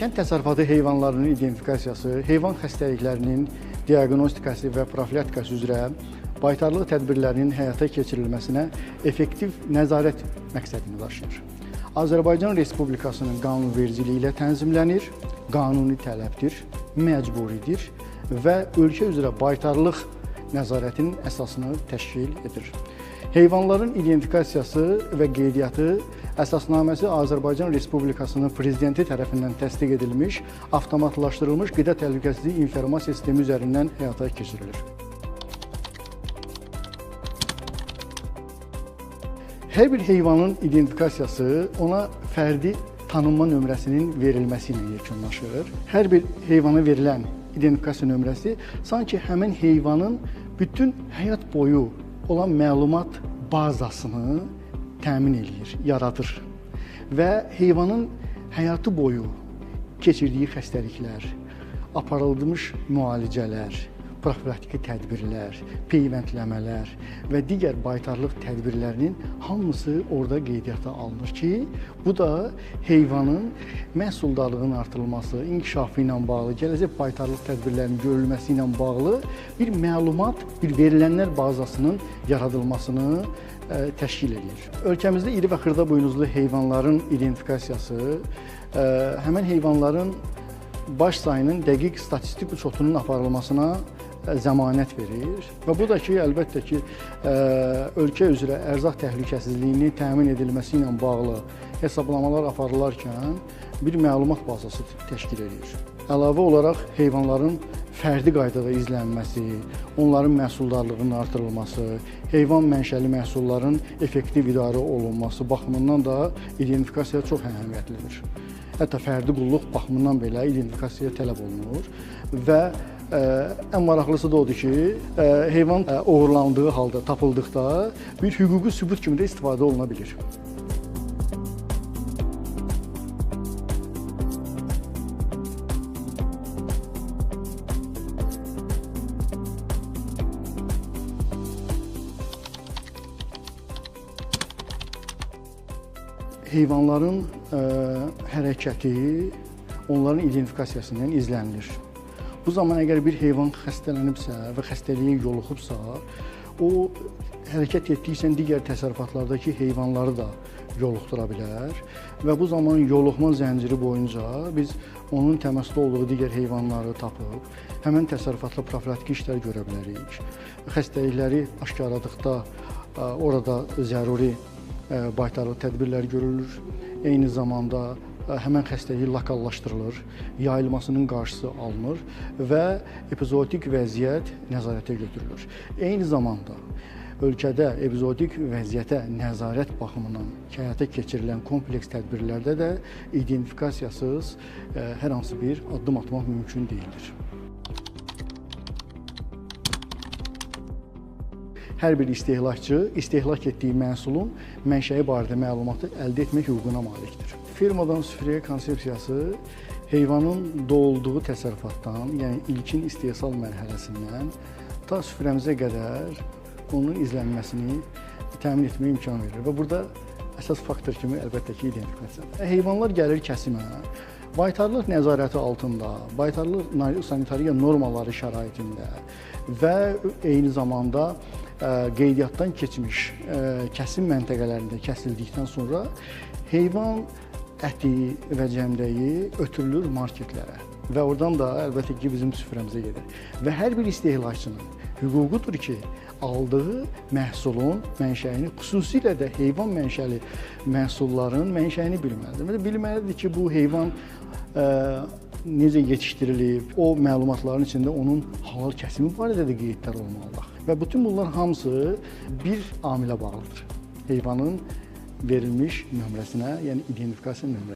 Kənd təsərrüfatı heyvanlarının identifikasiyası, heyvan xəstəliklərinin diaqnostikası və profilaktikası üzrə baytarlıq tədbirlərinin həyata keçirilməsinə effektiv nəzarət məqsədini daşıyır. Azərbaycan Respublikasının qanunvericiliyi ilə tənzimlənir, qanuni tələbdir, məcburidir və ölkə üzrə baytarlıq nəzarətinin əsasını təşkil edir. Heyvanların identifikasiyası və qeydiyyatı əsasnaməsi Azərbaycan Respublikasının Prezidenti tərəfindən təsdiq edilmiş, avtomatlaşdırılmış qida təhlükəsizliyi informasiya sistemi üzərindən həyata keçirilir. Hər bir heyvanın identifikasiyası ona fərdi tanınma nömrəsinin verilməsi ilə yekunlaşır. Hər bir heyvana verilən identifikasiya nömrəsi sanki həmin heyvanın bütün həyat boyu olan məlumat bazasını təmin edir, yaradır və heyvanın həyatı boyu keçirdiyi xəstəliklər, aparılmış müalicələr, profilaktiki tədbirlər, peyvəndləmələr və digər baytarlıq tədbirlərinin hamısı orada qeydiyyata alınır ki, bu da heyvanın məhsuldarlığının artırılması, inkişafı ilə bağlı, gələcək baytarlıq tədbirlərinin görülməsi ilə bağlı bir məlumat, bir verilənlər bazasının yaradılmasını təşkil edir. Ölkəmizdə iri və xırda buynuzlu heyvanların identifikasiyası həmin heyvanların baş sayının dəqiq statistik uçotunun aparılmasına zəmanət verir və bu da ki, əlbəttə ki, ölkə üzrə ərzaq təhlükəsizliyinin təmin edilməsi ilə bağlı hesablamalar aparılarkən bir məlumat bazası təşkil edir. Əlavə olaraq heyvanların fərdi qaydada izlənməsi, onların məhsuldarlığının artırılması, heyvan mənşəli məhsulların effektiv idarə olunması baxımından da identifikasiya çox əhəmiyyətlidir. Hətta fərdi qulluq baxımından belə identifikasiya tələb olunur və ən maraqlısı da odur ki, heyvan oğurlandığı halda, tapıldıqda bir hüquqi sübut kimi də istifadə oluna bilir. Heyvanların hərəkəti onların identifikasiyasından izlənilir. Bu zaman əgər bir heyvan xəstələnibsə və xəstəliyə yoluxubsa, o hərəkət etdikcə digər təsərrüfatlardakı heyvanları da yoluxdura bilər və bu zaman yoluxma zənciri boyunca biz onun təmasda olduğu digər heyvanları tapıb, həmin təsərrüfatla profilaktik işlər görə bilərik. Xəstəlikləri aşkarladıqda orada zəruri baytarlıq tədbirlər görülür. Eyni zamanda həmin xəstəlik lokallaşdırılır, yayılmasının qarşısı alınır və epizodik vəziyyət nəzarətə götürülür. Eyni zamanda ölkədə epizodik vəziyyətə nəzarət baxımından həyata keçirilən kompleks tədbirlərdə də identifikasiyasız hər hansı bir addım atmaq mümkün deyildir. Hər bir istehlakçı istehlak etdiyi məhsulun mənşəyi barədə məlumatı əldə etmək hüququna malikdir. Fermadan süfrəyə konsepsiyası heyvanın doğulduğu təsərrüfatdan, yəni ilkin istehsal mərhələsindən ta süfrəmizə qədər onun izlənməsini təmin etməyə imkan verir və burada əsas faktor kimi əlbəttə ki, identifikasiya. Heyvanlar gəlir kəsimə, baytarlıq nəzarəti altında, baytarlıq sanitariya normaları şəraitində və eyni zamanda qeydiyyatdan keçmiş kəsim məntəqələrində kəsildikdən sonra heyvan əti və cəmdəyi ötürülür marketlərə və oradan da əlbəttə ki, bizim süfrəmizə gedir. Və hər bir istehlakçının hüququdur ki, aldığı məhsulun mənşəyini, xüsusilə də heyvan mənşəli məhsulların mənşəyini bilməlidir. Bilməlidir ki, bu heyvan necə yetişdirilib, o məlumatların içində onun halal kəsimi barədə də qeydlər olmalıdır. Və bütün bunlar hamısı bir amilə bağlıdır. Heyvanın verilmiş nömrəsinə, yəni identifikasiya nömrəsinə.